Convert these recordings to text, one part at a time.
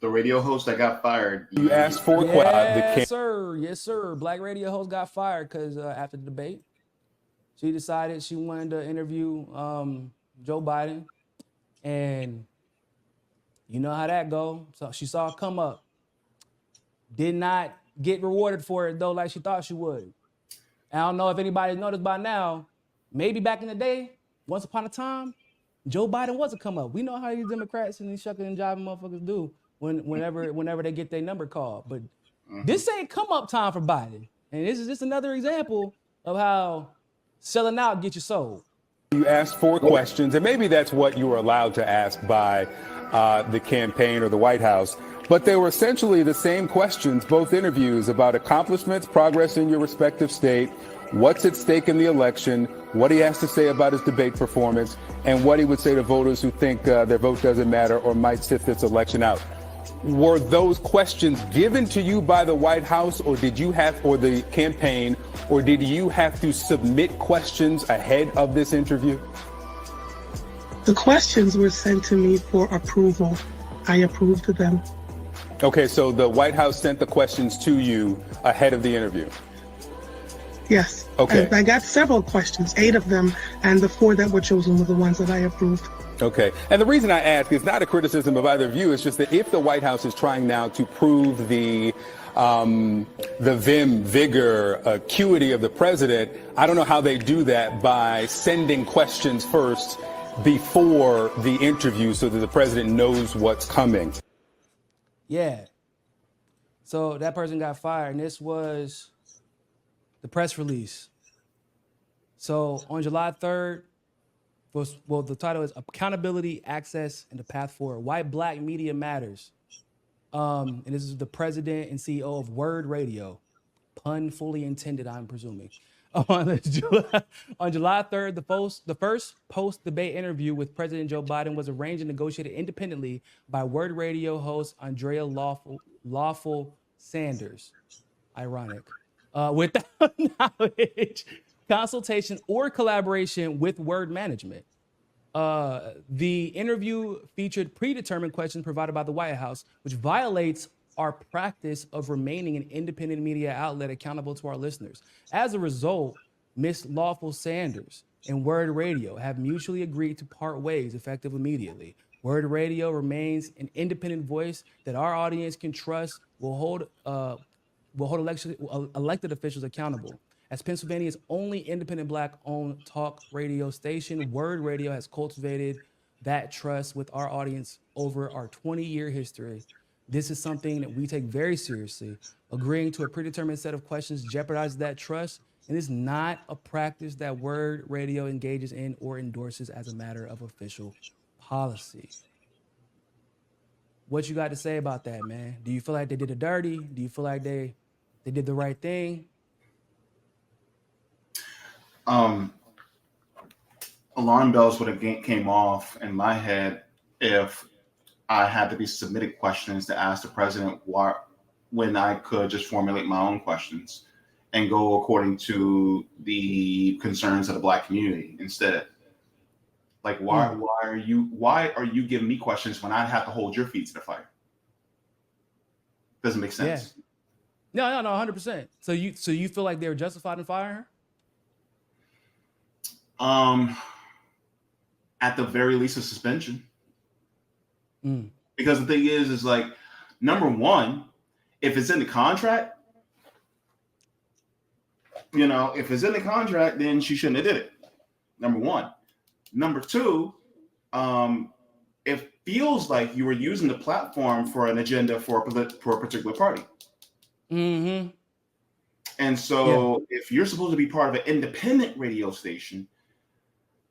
The radio host that got fired. You asked for yes, sir. Yes, sir. Black radio host got fired because after the debate, she decided she wanted to interview Joe Biden, and you know how that go. So she saw it come up. Did not get rewarded for it though, like she thought she would. I don't know if anybody's noticed by now. Maybe back in the day, once upon a time, Joe Biden was a come up. We know how these Democrats and these shucking and jiving motherfuckers do whenever they get their number called. But this ain't come up time for Biden. And this is just another example of how selling out gets you sold. You asked 4 questions, and maybe that's what you were allowed to ask by the campaign or the White House. But they were essentially the same questions, both interviews, about accomplishments, progress in your respective state, what's at stake in the election, what he has to say about his debate performance, and what he would say to voters who think their vote doesn't matter or might sit this election out. Were those questions given to you by the White House, or did you have, or the campaign, or did you have to submit questions ahead of this interview? The questions were sent to me for approval. I approved of them. Okay, so the White House sent the questions to you ahead of the interview? Yes. Okay. I got several questions, 8 of them, and the 4 that were chosen were the ones that I approved. Okay. And the reason I ask is not a criticism of either of you. It's just that if the White House is trying now to prove the vim, vigor, acuity of the president, I don't know how they do that by sending questions first before the interview so that the president knows what's coming. Yeah. So that person got fired, and this was the press release. So on July 3rd, the title is Accountability, Access, and the Path Forward. Why Black Media Matters. And this is the president and CEO of WURD Radio. Pun fully intended, I'm presuming. On July 3rd, the first post-debate interview with President Joe Biden was arranged and negotiated independently by WURD Radio host Andrea Lawful Sanders. Ironic. Without knowledge, consultation, or collaboration with WURD management. The interview featured predetermined questions provided by the White House, which violates our practice of remaining an independent media outlet accountable to our listeners. As a result, Ms. Lawful Sanders and WURD Radio have mutually agreed to part ways effective immediately. WURD Radio remains an independent voice that our audience can trust will hold elected officials accountable. As Pennsylvania's only independent Black-owned talk radio station, WURD Radio has cultivated that trust with our audience over our 20-year history. This is something that we take very seriously. Agreeing to a predetermined set of questions jeopardizes that trust, and is not a practice that WURD Radio engages in or endorses as a matter of official policy. What you got to say about that, man? Do you feel like they did it dirty? Do you feel like they did the right thing? Alarm bells would have came off in my head if I had to be submitted questions to ask the president when I could just formulate my own questions and go according to the concerns of the Black community instead. Like, why are you giving me questions when I have to hold your feet to the fire? Doesn't make sense. Yeah. No, 100%. So you feel like they were justified in firing her? At the very least, a suspension. Because the thing is like, number one, if it's in the contract, if it's in the contract, then she shouldn't have did it. Number one. Number two, it feels like you were using the platform for an agenda for a particular party. Mm-hmm. And so if you're supposed to be part of an independent radio station,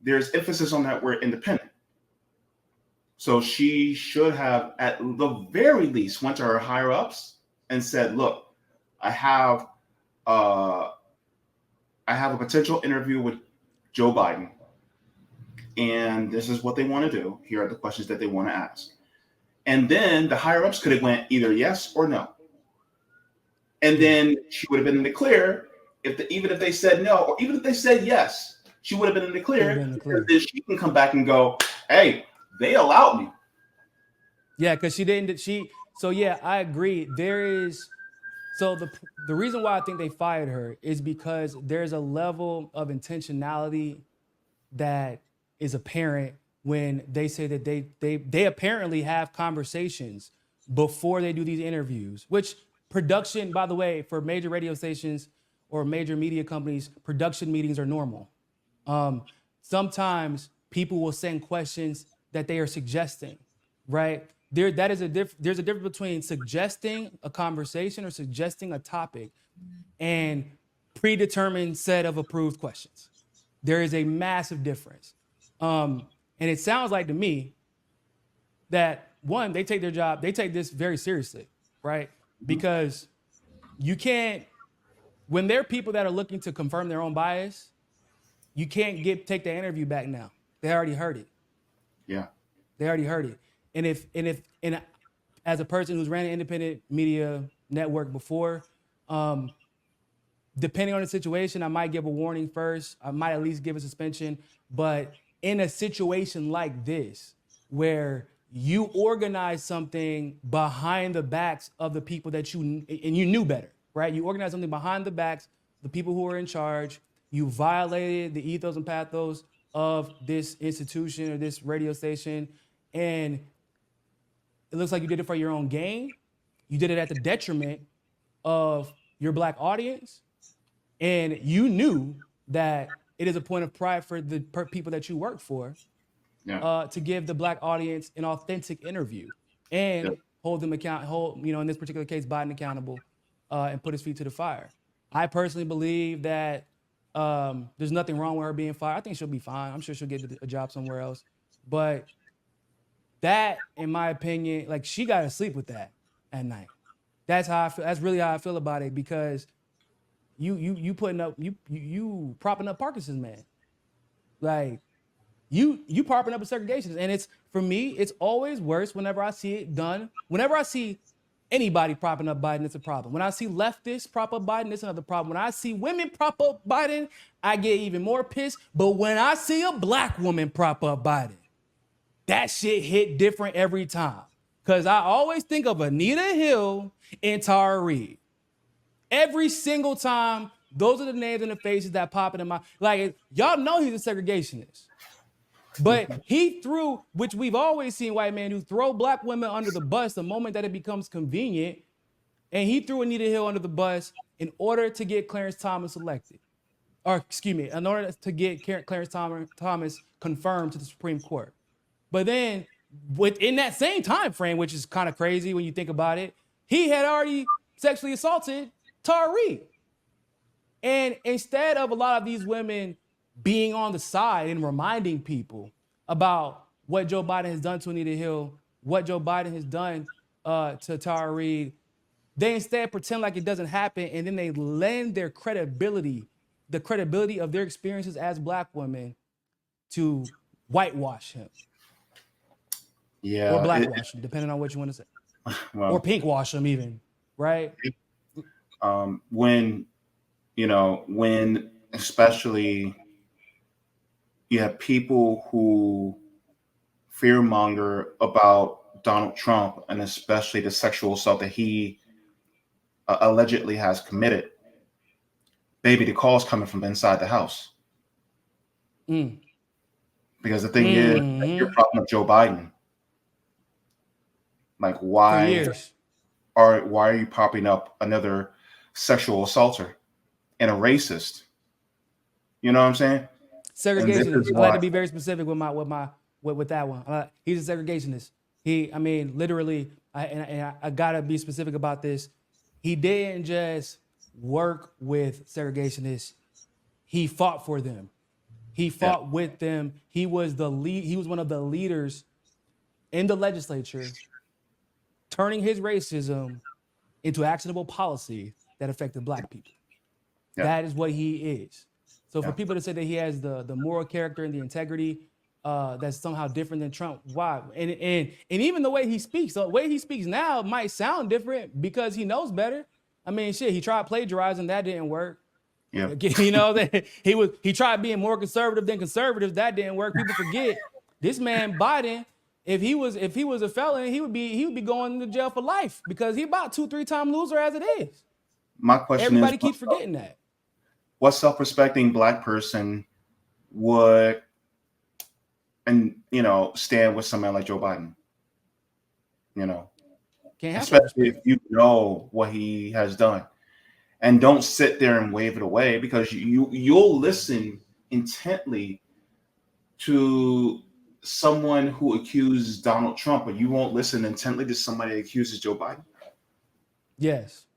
there's emphasis on that word independent. So she should have, at the very least, went to her higher ups and said, look, I have a potential interview with Joe Biden, and this is what they want to do. Here are the questions that they want to ask. And then the higher ups could have went either yes or no. And then she would have been in the clear even if they said no, or even if they said yes, she would have been in the clear. Then she can come back and go, hey, they allowed me. Yeah, because she didn't. yeah, I agree. The reason why I think they fired her is because there's a level of intentionality that is apparent when they say that they apparently have conversations before they do these interviews, which production, by the way, for major radio stations or major media companies, production meetings are normal. Sometimes people will send questions that they are suggesting, right? There's a difference between suggesting a conversation or suggesting a topic and predetermined set of approved questions. There is a massive difference. And it sounds like to me that one, they take their job, they take this very seriously, right? Because you can't, when there are people that are looking to confirm their own bias, you can't take the interview back now. They already heard it. Yeah. They already heard it. And as a person who's ran an independent media network before, depending on the situation, I might give a warning first. I might at least give a suspension. But in a situation like this, where you organize something behind the backs of the people that you knew better, right? You organize something behind the backs of the people who are in charge. You violated the ethos and pathos of this institution or this radio station. And it looks like you did it for your own gain. You did it at the detriment of your Black audience. And you knew that it is a point of pride for the people that you work for to give the Black audience an authentic interview and hold them in this particular case, Biden accountable and put his feet to the fire. I personally believe that there's nothing wrong with her being fired. I think she'll be fine. I'm sure she'll get a job somewhere else. But that, in my opinion, like, she got to sleep with that at night. That's how I feel. That's really how I feel about it, because you propping up Parkinson's man. Like, you propping up a segregationist. And it's, for me, it's always worse whenever I see it done. Whenever I see anybody propping up Biden, it's a problem. When I see leftists prop up Biden, it's another problem. When I see women prop up Biden, I get even more pissed. But when I see a Black woman prop up Biden, that shit hit different every time. Because I always think of Anita Hill and Tara Reid. Every single time, those are the names and the faces that pop in my, like, y'all know he's a segregationist. But he threw, which we've always seen white men do, throw Black women under the bus the moment that it becomes convenient. And he threw Anita Hill under the bus in order to get Clarence Thomas elected. Or, excuse me, in order to get Clarence Thomas confirmed to the Supreme Court. But then, within that same time frame, which is kind of crazy when you think about it, he had already sexually assaulted Tara Reid. And instead of a lot of these women being on the side and reminding people about what Joe Biden has done to Anita Hill, what Joe Biden has done to Tara Reid, they instead pretend like it doesn't happen, and then they lend their credibility, the credibility of their experiences as Black women, to whitewash him. Yeah. Or blackwash him, depending on what you want to say. Well, or pinkwash him even, right? When especially you have people who fearmonger about Donald Trump, and especially the sexual assault that he allegedly has committed, baby, the call's coming from inside the house. Because the thing is, you're propping up Joe Biden. Like, why are you popping up another sexual assaulter and a racist? You know what I'm saying? Segregationist. I like to be very specific with that one. He's a segregationist. Literally, I gotta be specific about this. He didn't just work with segregationists. He fought for them. He fought with them. He was He was one of the leaders in the legislature, turning his racism into actionable policy that affected Black people. That is what he is. So for people to say that he has the moral character and the integrity that's somehow different than Trump, why? And even the way he speaks now might sound different because he knows better. I mean, shit, he tried plagiarizing, that didn't work. Yeah. That he tried being more conservative than conservative, that didn't work. People forget this man Biden if he was a felon, he would be going to jail for life because he about 2-3 time loser as it is. My question Everybody is, keeps forgetting that. what self-respecting Black person would, and stand with somebody like Joe Biden? Can't have Especially if you know what he has done, and don't sit there and wave it away, because you'll listen intently to someone who accuses Donald Trump, but you won't listen intently to somebody that accuses Joe Biden. Yes.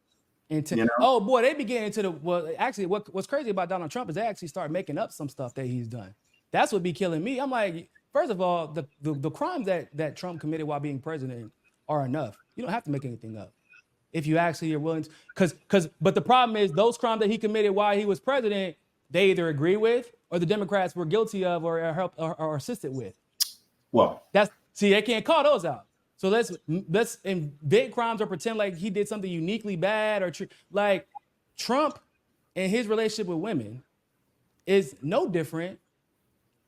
Oh boy, they be getting into the actually what's crazy about Donald Trump is they actually start making up some stuff that he's done. That's what be killing me. I'm like, first of all, the crimes that Trump committed while being president are enough. You don't have to make anything up. If you actually are willing to, but the problem is those crimes that he committed while he was president, they either agree with or the Democrats were guilty of or helped or assisted with. Well, they can't call those out. So let's in big crimes or pretend like he did something uniquely bad or like Trump and his relationship with women is no different,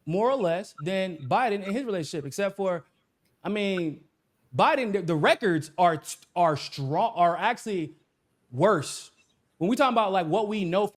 more or less, than Biden and his relationship, except for, I mean, Biden, the records are actually worse. When we talk about like what we know